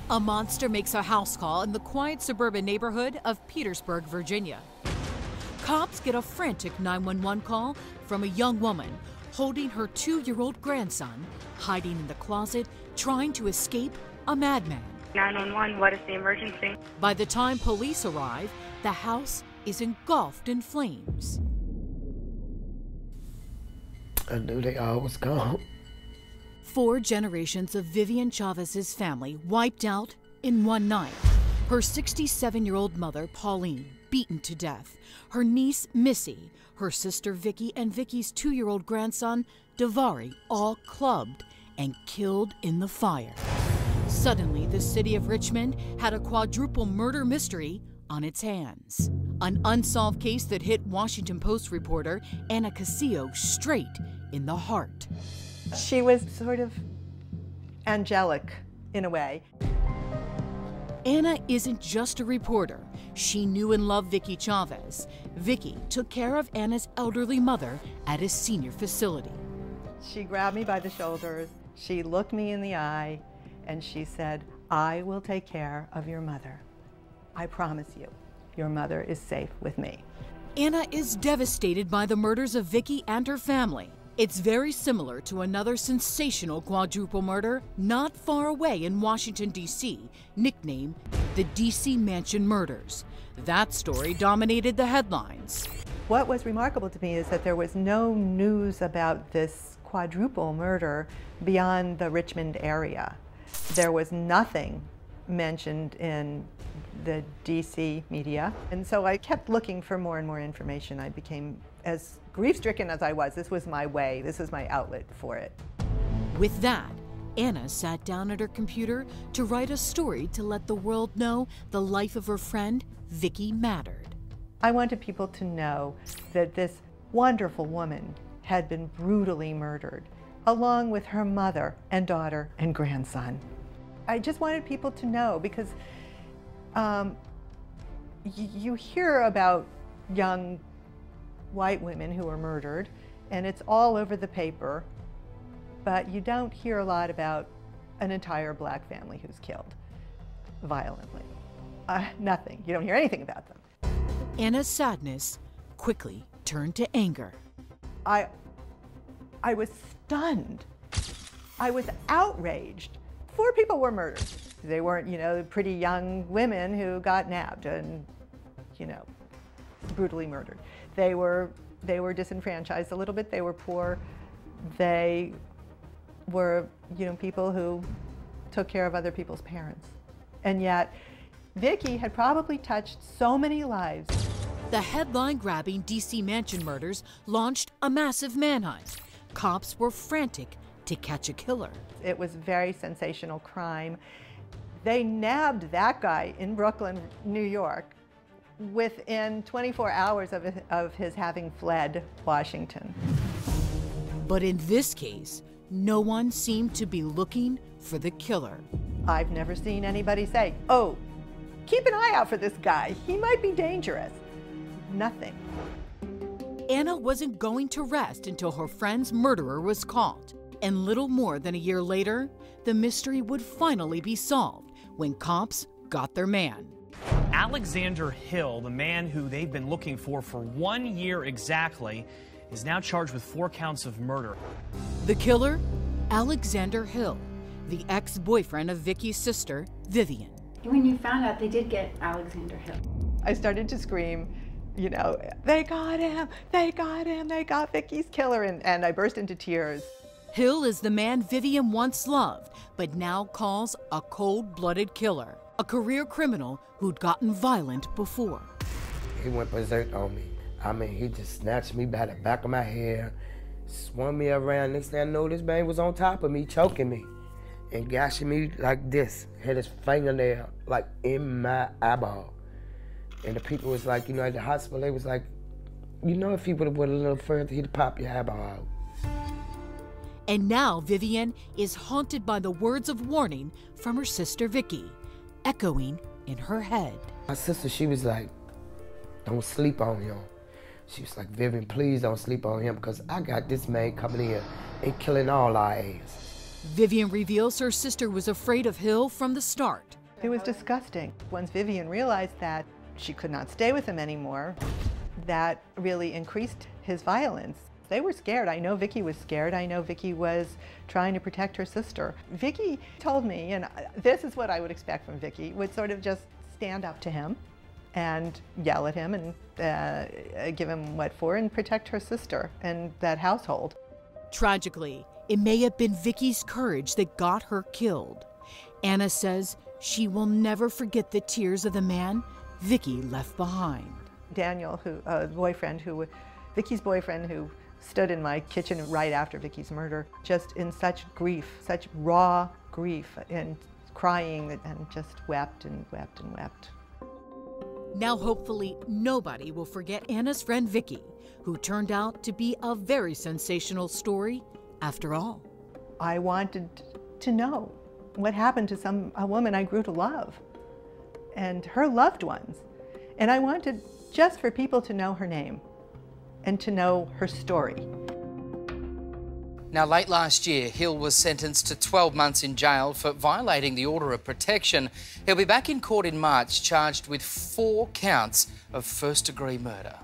A monster makes a house call in the quiet suburban neighborhood of Petersburg, Virginia. Cops get a frantic 911 call from a young woman holding her 2-year-old grandson, hiding in the closet, trying to escape a madman. 911, what is the emergency? By the time police arrive, the house is engulfed in flames. I knew they all was gone. 4 generations of Vivian Chavez's family wiped out in one night. Her 67-year-old mother, Pauline, beaten to death. Her niece, Missy, her sister, Vicky, and Vicky's 2-year-old grandson, Davari, all clubbed and killed in the fire. Suddenly, the city of Richmond had a quadruple murder mystery on its hands. An unsolved case that hit Washington Post reporter Anna Casillo straight in the heart. She was sort of angelic in a way. Anna isn't just a reporter. She knew and loved Vicky Chavez. Vicky took care of Anna's elderly mother at a senior facility. She grabbed me by the shoulders, she looked me in the eye, and she said, "I will take care of your mother. I promise you, your mother is safe with me." Anna is devastated by the murders of Vicky and her family. It's very similar to another sensational quadruple murder not far away in Washington, D.C., nicknamed the D.C. Mansion Murders. That story dominated the headlines. What was remarkable to me is that there was no news about this quadruple murder beyond the Richmond area. There was nothing mentioned in the DC media. And so I kept looking for more and more information. I became as grief-stricken as I was. This was my way. This was my outlet for it. With that, Anna sat down at her computer to write a story to let the world know the life of her friend, Vicky, mattered. I wanted people to know that this wonderful woman had been brutally murdered, along with her mother and daughter and grandson. I just wanted people to know because you hear about young white women who are murdered, and it's all over the paper, but you don't hear a lot about an entire black family who's killed violently. Nothing. You don't hear anything about them. Anna's sadness quickly turned to anger. I was stunned. I was outraged. 4 people were murdered. They weren't, pretty young women who got nabbed and, brutally murdered. They were disenfranchised a little bit. They were poor. They were, people who took care of other people's parents. And yet, Vicky had probably touched so many lives. The headline-grabbing D.C. Mansion Murders launched a massive manhunt. Cops were frantic to catch a killer. It was very sensational crime. They nabbed that guy in Brooklyn, New York, within 24 hours of his having fled Washington. But in this case, no one seemed to be looking for the killer. I've never seen anybody say, "Oh, keep an eye out for this guy. He might be dangerous." Nothing. Anna wasn't going to rest until her friend's murderer was caught. And little more than a year later, the mystery would finally be solved when cops got their man. Alexander Hill, the man who they've been looking for 1 year exactly, is now charged with 4 counts of murder. The killer? Alexander Hill, the ex-boyfriend of Vicky's sister, Vivian. When you found out they did get Alexander Hill, I started to scream, "They got him, they got him, they got Vicky's killer," and I burst into tears. Hill is the man Vivian once loved, but now calls a cold-blooded killer, a career criminal who'd gotten violent before. He went berserk on me. He just snatched me by the back of my hair, swung me around. Next thing I know, this man was on top of me, choking me and gashing me like this. Had his fingernail like in my eyeball. And the people was like, at the hospital, they was like, if he would have went a little further, he'd pop your eyeball out. And now Vivian is haunted by the words of warning from her sister Vicky, echoing in her head. My sister, she was like, "Don't sleep on him." She was like, "Vivian, please don't sleep on him because I got this man coming in and killing all our ass." Vivian reveals her sister was afraid of Hill from the start. It was disgusting. Once Vivian realized that she could not stay with him anymore, that really increased his violence. They were scared. I know Vicky was scared. I know Vicky was trying to protect her sister. Vicky told me, and this is what I would expect from Vicky, would sort of just stand up to him and yell at him and give him what for and protect her sister and that household. Tragically, it may have been Vicky's courage that got her killed. Anna says she will never forget the tears of the man Vicky left behind. Daniel, Vicky's boyfriend, who stood in my kitchen right after Vicky's murder, just in such grief, such raw grief, and crying and just wept and wept and wept. Now hopefully nobody will forget Anna's friend Vicky, who turned out to be a very sensational story after all. I wanted to know what happened to a woman I grew to love and her loved ones. And I wanted just for people to know her name and to know her story. Now, late last year, Hill was sentenced to 12 months in jail for violating the order of protection. He'll be back in court in March, charged with 4 counts of first-degree murder.